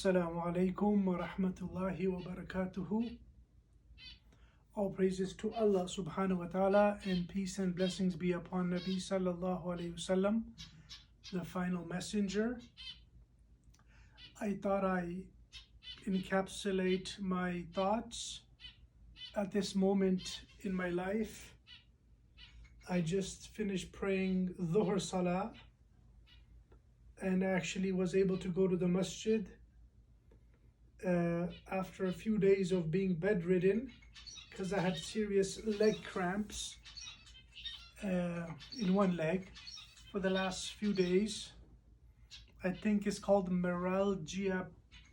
Assalamu Alaykum wa rahmatullahi wa barakatuhu. All praises to Allah subhanahu wa ta'ala, and peace and blessings be upon Nabi sallallahu alayhi wasallam, the final messenger. I thought I encapsulate my thoughts at this moment in my life. I just finished praying Dhuhr Salah and actually was able to go to the masjid after a few days of being bedridden because I had serious leg cramps in one leg for the last few days. I think it's called myalgia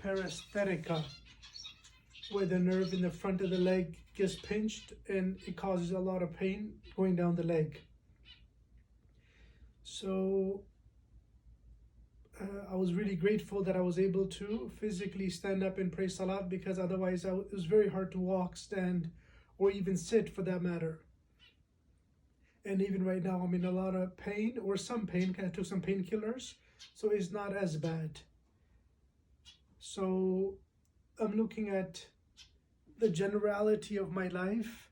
paresthetica, where the nerve in the front of the leg gets pinched and it causes a lot of pain going down the leg. So I was really grateful that I was able to physically stand up and pray salat, because otherwise it was very hard to walk, stand, or even sit for that matter. And even right now I'm in a lot of pain, or some pain, I took some painkillers, so it's not as bad. So I'm looking at the generality of my life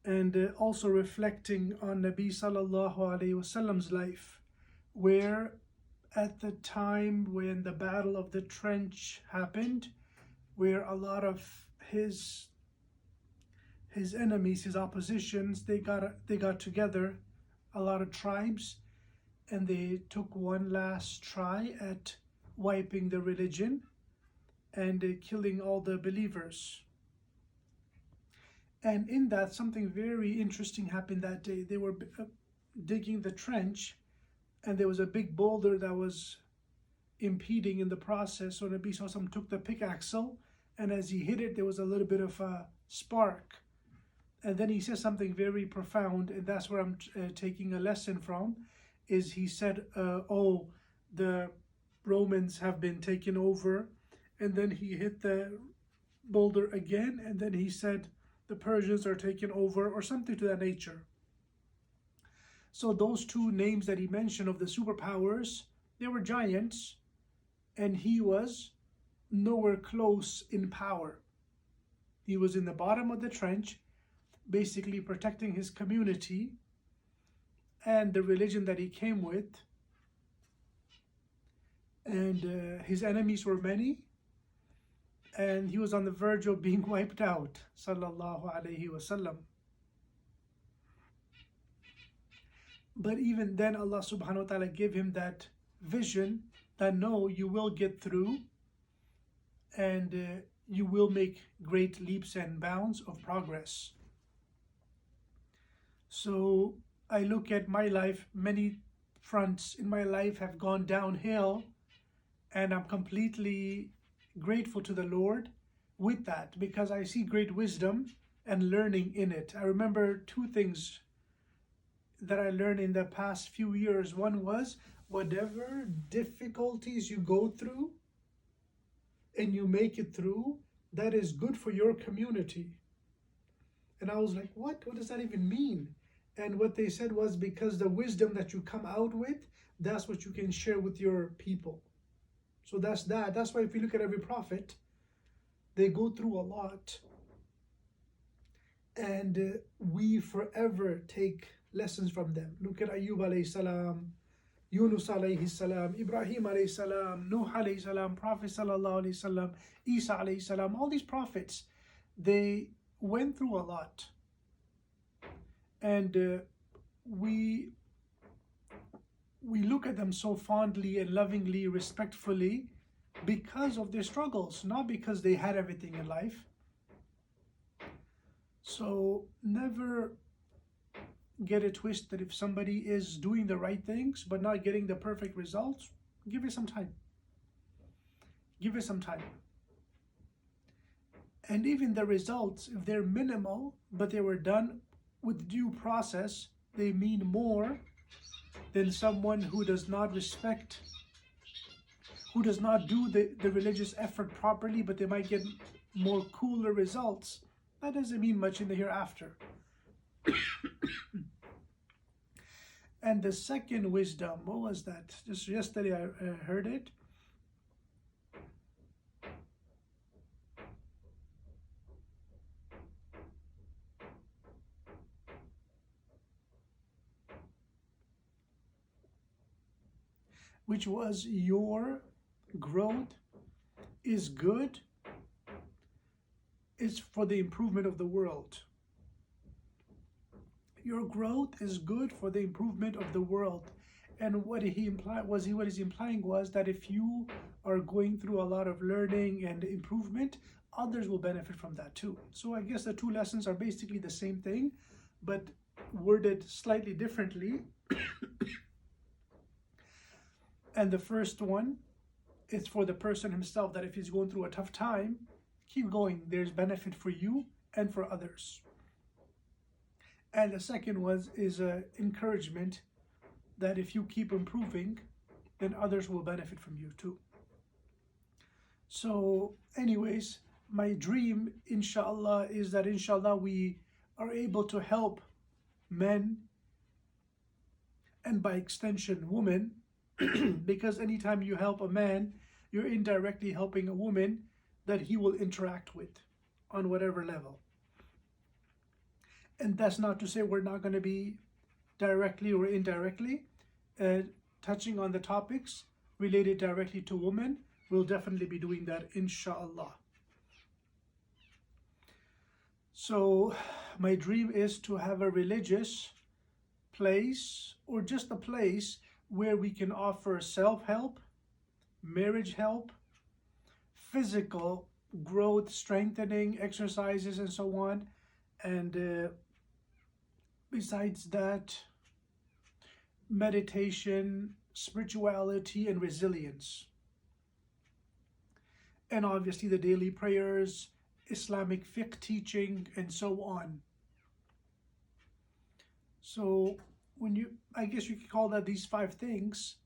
and also reflecting on Nabi sallallahu alayhi wasallam's life, where at the time when the Battle of the Trench happened, where a lot of his enemies, his oppositions, they got together, a lot of tribes, and they took one last try at wiping the religion and killing all the believers. And in that, something very interesting happened that day. They were digging the trench, and there was a big boulder that was impeding in the process. So Nabi Sallallahu Alaihi Wasallam took the pickaxe, and as he hit it, there was a little bit of a spark. And then he says something very profound, and that's where I'm taking a lesson from, is he said, oh, the Romans have been taken over. And then he hit the boulder again, and then he said, the Persians are taken over, or something to that nature. So those two names that he mentioned of the superpowers, they were giants, and he was nowhere close in power. He was in the bottom of the trench, basically protecting his community and the religion that he came with. And his enemies were many, and he was on the verge of being wiped out, sallallahu alayhi wasallam. But even then, Allah subhanahu wa ta'ala gave him that vision that no, you will get through, and you will make great leaps and bounds of progress. So I look at my life, many fronts in my life have gone downhill, and I'm completely grateful to the Lord with that, because I see great wisdom and learning in it. I remember two things that I learned in the past few years. One was, whatever difficulties you go through and you make it through, that is good for your community. And I was like, what does that even mean? And what they said was, because the wisdom that you come out with, that's what you can share with your people. So that's why if you look at every prophet, they go through a lot, and we forever take lessons from them. Look at Ayyub alayhi salam, Yunus alayhi salam, Ibrahim alayhi salam, Nuh alayhi salam, Prophet sallallahu alayhi salam, Isa alayhi salam. All these prophets, they went through a lot, and we look at them so fondly and lovingly, respectfully, because of their struggles, not because they had everything in life. So never get it twisted. If somebody is doing the right things but not getting the perfect results, give it some time. Give it some time. And even the results, if they're minimal, but they were done with due process, they mean more than someone who does not respect, who does not do the religious effort properly, but they might get more cooler results. That doesn't mean much in the hereafter. And the second wisdom, what was that? Just yesterday I heard it. which was your growth is good. It's for the improvement of the world. Your growth is good for the improvement of the world. And what he implied was what he's implying was that if you are going through a lot of learning and improvement, others will benefit from that too. So I guess the two lessons are basically the same thing, but worded slightly differently. And the first one is for the person himself, that if he's going through a tough time, keep going. There's benefit for you and for others. And the second one is encouragement, that if you keep improving, then others will benefit from you too. So anyways, my dream, inshallah, is that inshallah we are able to help men, and by extension women, because anytime you help a man, you're indirectly helping a woman that he will interact with on whatever level. And that's not to say we're not going to be directly or indirectly touching on the topics related directly to women. We'll definitely be doing that, inshallah. So my dream is to have a religious place, or just a place where we can offer self-help, marriage help, physical growth, strengthening exercises, and so on. And besides that, meditation, spirituality, and resilience. And obviously the daily prayers, Islamic fiqh teaching, and so on. So I guess you could call that these 5 things.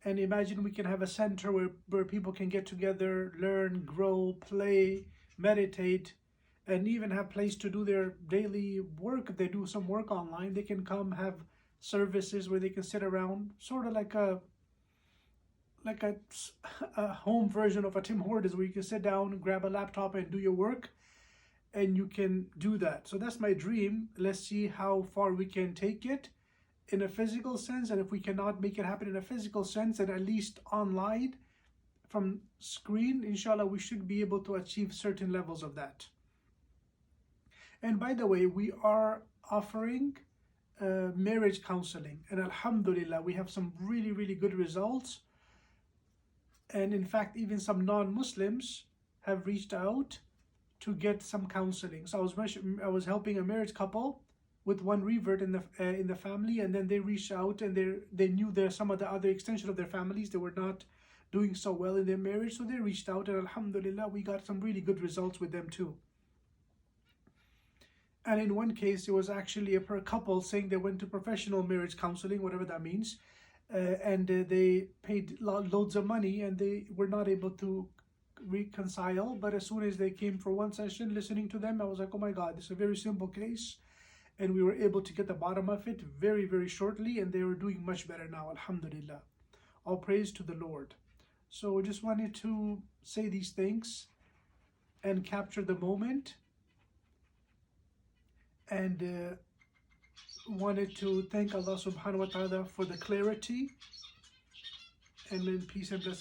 And imagine we can have a center where people can get together, learn, grow, play, meditate, and even have a place to do their daily work. If they do some work online, they can come have services where they can sit around, sort of like a home version of a Tim Hortons, where you can sit down, grab a laptop, and do your work, and you can do that. So that's my dream. Let's see how far we can take it in a physical sense, and if we cannot make it happen in a physical sense, then at least online from screen, inshallah, we should be able to achieve certain levels of that. And by the way, we are offering marriage counseling, and alhamdulillah, we have some really, really good results. And in fact, even some non-Muslims have reached out to get some counseling. So I was helping a married couple with one revert in the family, and then they reached out, and they knew there's some of the other extension of their families, they were not doing so well in their marriage, so they reached out, and alhamdulillah, we got some really good results with them too. And in one case, it was actually a couple saying they went to professional marriage counseling, whatever that means, and they paid loads of money, and they were not able to reconcile. But as soon as they came for one session, listening to them, I was like, oh my God, this is a very simple case. And we were able to get the bottom of it very, very shortly, and they were doing much better now, alhamdulillah. All praise to the Lord. So I just wanted to say these things and capture the moment, and wanted to thank Allah subhanahu wa ta'ala for the clarity, and then peace and blessings.